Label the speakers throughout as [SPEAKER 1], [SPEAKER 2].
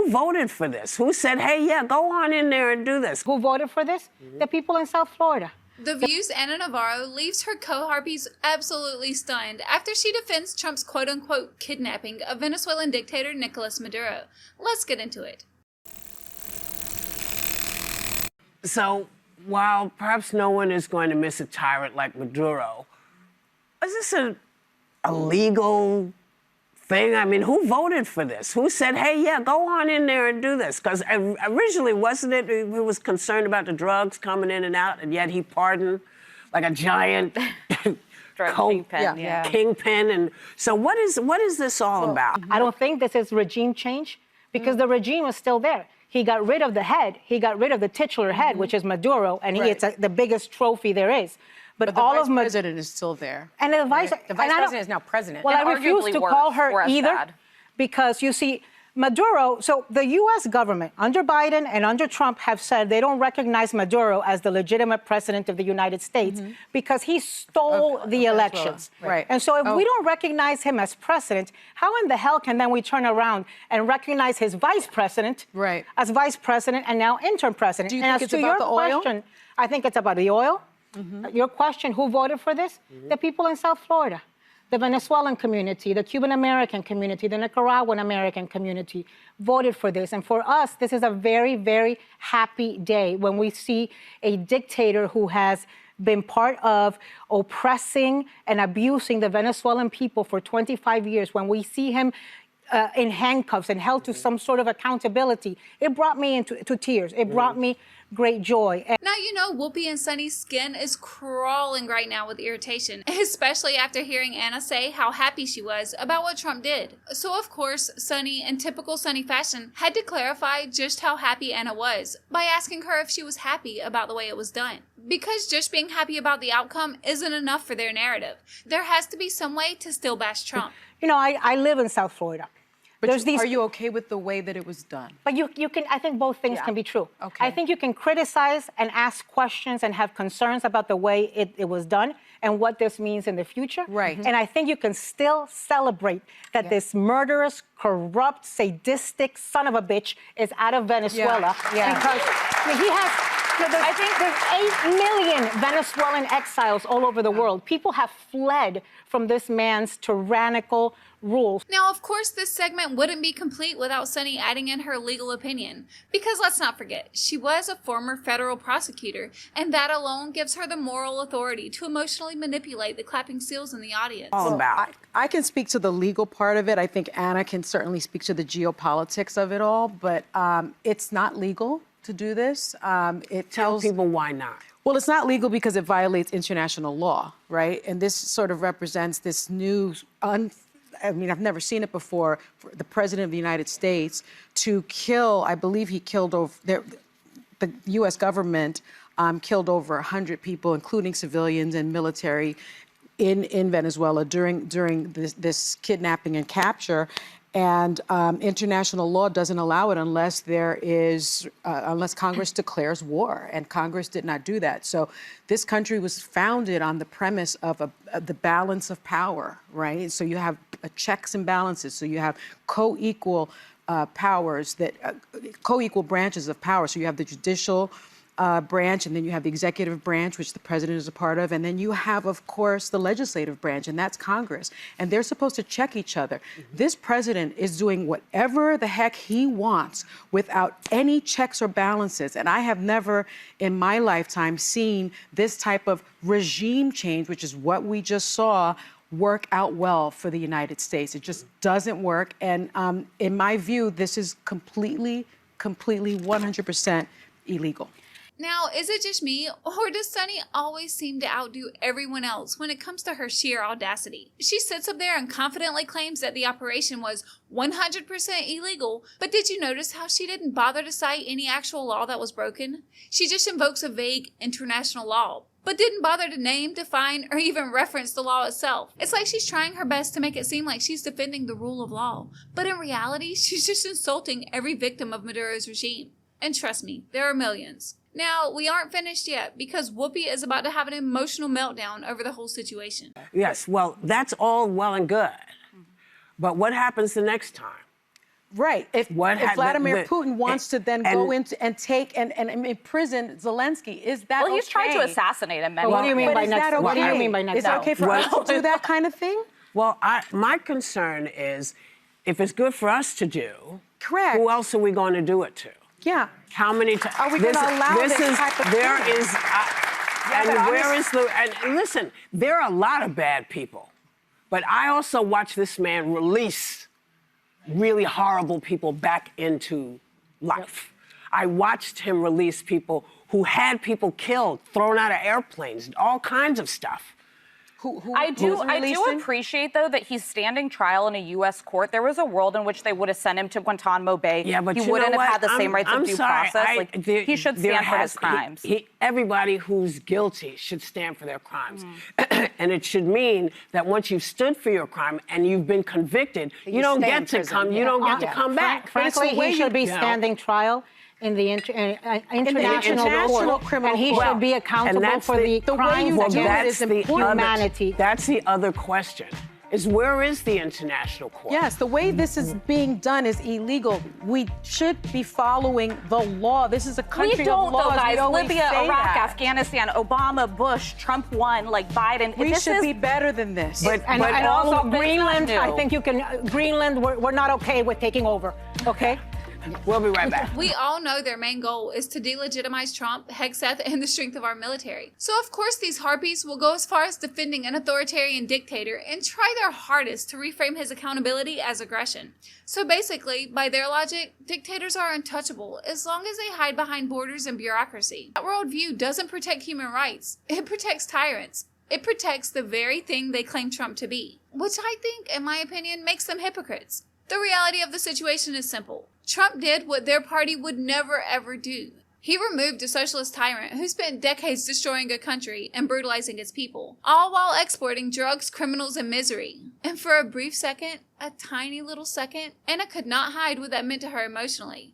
[SPEAKER 1] who voted for this? Who said, hey, yeah, go on in there and do this?
[SPEAKER 2] Who voted for this? The people in South Florida.
[SPEAKER 3] The View's Anna Navarro leaves her co-harpies absolutely stunned after she defends Trump's quote-unquote kidnapping of Venezuelan dictator Nicolás Maduro. Let's get into it.
[SPEAKER 1] So, while perhaps no one is going to miss a tyrant like Maduro, is this a legal thing? I mean, who voted for this? Who said, hey, yeah, go on in there and do this? Because originally, wasn't it, he was concerned about the drugs coming in and out, and yet he pardoned like a giant kingpin. And so what is this all about?
[SPEAKER 2] I don't think this is regime change, because the regime is still there. He got rid of the head. He got rid of the titular head, which is Maduro, and it's the biggest trophy there is. But
[SPEAKER 4] the vice president is still there.
[SPEAKER 2] And the vice
[SPEAKER 4] president is now president.
[SPEAKER 2] Well, I refuse to call her either, because you see, Maduro, so the U.S. government, under Biden and under Trump, have said they don't recognize Maduro as the legitimate president of the United States because he stole the elections.
[SPEAKER 4] Right.
[SPEAKER 2] And so if we don't recognize him as president, how in the hell can then we turn around and recognize his vice president as vice president and now interim president?
[SPEAKER 4] Do you think it's about the oil?
[SPEAKER 2] Question, I think it's about the oil. Your question, who voted for this? The people in South Florida. The Venezuelan community, the Cuban American community, the Nicaraguan American community voted for this. And for us, this is a very, very happy day when we see a dictator who has been part of oppressing and abusing the Venezuelan people for 25 years, when we see him in handcuffs and held to some sort of accountability. It brought me into tears. It brought me great joy.
[SPEAKER 3] Now, you know, Whoopi and Sunny's skin is crawling right now with irritation, especially after hearing Anna say how happy she was about what Trump did. So, of course, Sunny, in typical Sunny fashion, had to clarify just how happy Anna was by asking her if she was happy about the way it was done. Because just being happy about the outcome isn't enough for their narrative. There has to be some way to still bash Trump.
[SPEAKER 2] You know, I live in South Florida.
[SPEAKER 4] But are you okay with the way that it was done?
[SPEAKER 2] But you can, I think both things can be true.
[SPEAKER 4] Okay.
[SPEAKER 2] I think you can criticize and ask questions and have concerns about the way it was done and what this means in the future.
[SPEAKER 4] Right.
[SPEAKER 2] And I think you can still celebrate that this murderous, corrupt, sadistic son of a bitch is out of Venezuela. Because I mean, he has... I think there's 8 million Venezuelan exiles all over the world. People have fled from this man's tyrannical rule.
[SPEAKER 3] Now, of course, this segment wouldn't be complete without Sunny adding in her legal opinion. Because let's not forget, she was a former federal prosecutor, and that alone gives her the moral authority to emotionally manipulate the clapping seals in the audience.
[SPEAKER 4] I can speak to the legal part of it. I think Anna can certainly speak to the geopolitics of it all, but it's not legal to do this.
[SPEAKER 1] Tell people why not.
[SPEAKER 4] Well, it's not legal because it violates international law, right? And this sort of represents this new, I mean, I've never seen it before, for the President of the United States to kill, I believe he killed over, the U.S. government killed over 100 people, including civilians and military, in Venezuela during this kidnapping and capture. And international law doesn't allow it unless unless Congress declares war, and Congress did not do that. So this country was founded on the premise of the balance of power, right? So you have checks and balances. So you have co-equal powers, co-equal branches of power. So you have the judicial branch, and then you have the executive branch, which the president is a part of, and then you have, of course, the legislative branch, and that's Congress. And they're supposed to check each other. This president is doing whatever the heck he wants without any checks or balances. And I have never in my lifetime seen this type of regime change, which is what we just saw, work out well for the United States. It just doesn't work. And in my view, this is completely 100% illegal.
[SPEAKER 3] Now, is it just me, or does Sunny always seem to outdo everyone else when it comes to her sheer audacity? She sits up there and confidently claims that the operation was 100% illegal, but did you notice how she didn't bother to cite any actual law that was broken? She just invokes a vague international law, but didn't bother to name, define, or even reference the law itself. It's like she's trying her best to make it seem like she's defending the rule of law, but in reality, she's just insulting every victim of Maduro's regime. And trust me, there are millions. Now, we aren't finished yet because Whoopi is about to have an emotional meltdown over the whole situation.
[SPEAKER 1] Yes, well, that's all well and good. But what happens the next time?
[SPEAKER 4] Right. If Vladimir Putin wants to then go into and take and imprison Zelensky, is that
[SPEAKER 5] Well, he's tried to assassinate him.
[SPEAKER 2] What do you mean by next?
[SPEAKER 4] Okay?
[SPEAKER 2] What do you mean by next?
[SPEAKER 4] Is it okay for us to do that kind of thing?
[SPEAKER 1] Well, my concern is if it's good for us to do,
[SPEAKER 4] correct.
[SPEAKER 1] Who else are we going to do it to?
[SPEAKER 4] Yeah.
[SPEAKER 1] How many times?
[SPEAKER 4] Are we going to allow this type of
[SPEAKER 1] there
[SPEAKER 4] thing?
[SPEAKER 1] is, and where is the? And listen, there are a lot of bad people, but I also watch this man release really horrible people back into life. I watched him release people who had people killed, thrown out of airplanes, all kinds of stuff.
[SPEAKER 5] I do appreciate, though, that he's standing trial in a U.S. court. There was a world in which they would have sent him to Guantanamo Bay.
[SPEAKER 1] Yeah, but
[SPEAKER 5] he wouldn't have had the same rights of due process. He should stand for his crimes.
[SPEAKER 1] Everybody who's guilty should stand for their crimes. And it should mean that once you've stood for your crime and you've been convicted, you don't get to come. You don't get to come back.
[SPEAKER 2] Frankly, he should be standing trial in the international court, and he should be accountable for the crimes against humanity.
[SPEAKER 1] That's the other question. Is where is the international court?
[SPEAKER 4] Yes, the way this is being done is illegal. We should be following the law. This is a country of laws.
[SPEAKER 5] Though, guys. Libya, Iraq, Afghanistan, Obama, Bush, Trump won, like Biden.
[SPEAKER 4] We should be better than this.
[SPEAKER 2] But also Greenland, I think you can, Greenland, we're not okay with taking over, okay?
[SPEAKER 1] We'll be right back.
[SPEAKER 3] We all know their main goal is to delegitimize Trump, Hegseth, and the strength of our military. So of course these harpies will go as far as defending an authoritarian dictator and try their hardest to reframe his accountability as aggression. So basically, by their logic, dictators are untouchable as long as they hide behind borders and bureaucracy. That worldview doesn't protect human rights. It protects tyrants. It protects the very thing they claim Trump to be, which I think, in my opinion, makes them hypocrites. The reality of the situation is simple. Trump did what their party would never ever do. He removed a socialist tyrant who spent decades destroying a country and brutalizing its people, all while exporting drugs, criminals, and misery. And for a brief second, a tiny little second, Anna could not hide what that meant to her emotionally.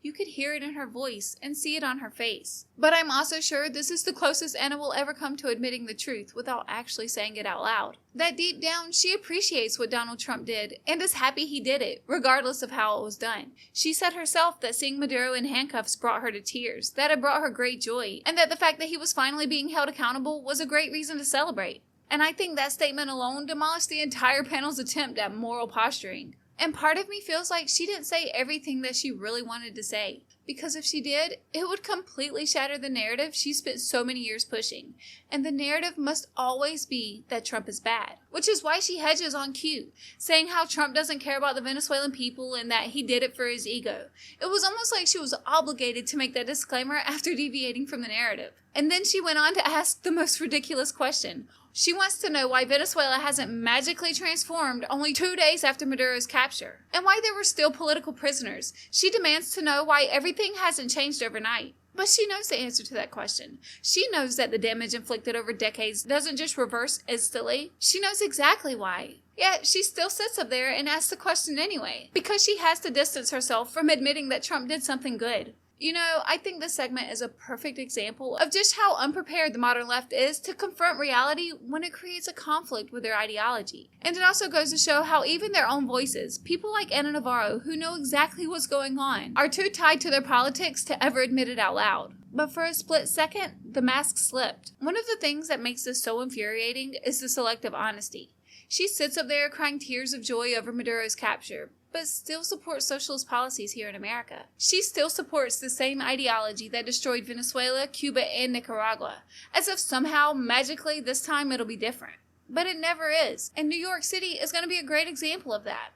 [SPEAKER 3] You could hear it in her voice and see it on her face. But I'm also sure this is the closest Anna will ever come to admitting the truth without actually saying it out loud. That deep down, she appreciates what Donald Trump did and is happy he did it, regardless of how it was done. She said herself that seeing Maduro in handcuffs brought her to tears, that it brought her great joy, and that the fact that he was finally being held accountable was a great reason to celebrate. And I think that statement alone demolished the entire panel's attempt at moral posturing. And part of me feels like she didn't say everything that she really wanted to say. Because if she did, it would completely shatter the narrative she spent so many years pushing. And the narrative must always be that Trump is bad. Which is why she hedges on cue, saying how Trump doesn't care about the Venezuelan people and that he did it for his ego. It was almost like she was obligated to make that disclaimer after deviating from the narrative. And then she went on to ask the most ridiculous question. She wants to know why Venezuela hasn't magically transformed only 2 days after Maduro's capture, and why there were still political prisoners. She demands to know why everything hasn't changed overnight. But she knows the answer to that question. She knows that the damage inflicted over decades doesn't just reverse instantly. She knows exactly why. Yet she still sits up there and asks the question anyway, because she has to distance herself from admitting that Trump did something good. You know, I think this segment is a perfect example of just how unprepared the modern left is to confront reality when it creates a conflict with their ideology. And it also goes to show how even their own voices, people like Anna Navarro, who know exactly what's going on, are too tied to their politics to ever admit it out loud. But for a split second, the mask slipped. One of the things that makes this so infuriating is the selective honesty. She sits up there crying tears of joy over Maduro's capture, but still supports socialist policies here in America. She still supports the same ideology that destroyed Venezuela, Cuba, and Nicaragua, as if somehow, magically, this time it'll be different. But it never is, and New York City is going to be a great example of that.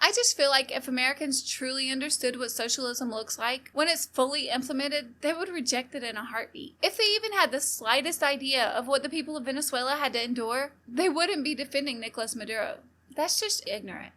[SPEAKER 3] I just feel like if Americans truly understood what socialism looks like, when it's fully implemented, they would reject it in a heartbeat. If they even had the slightest idea of what the people of Venezuela had to endure, they wouldn't be defending Nicolás Maduro. That's just ignorant.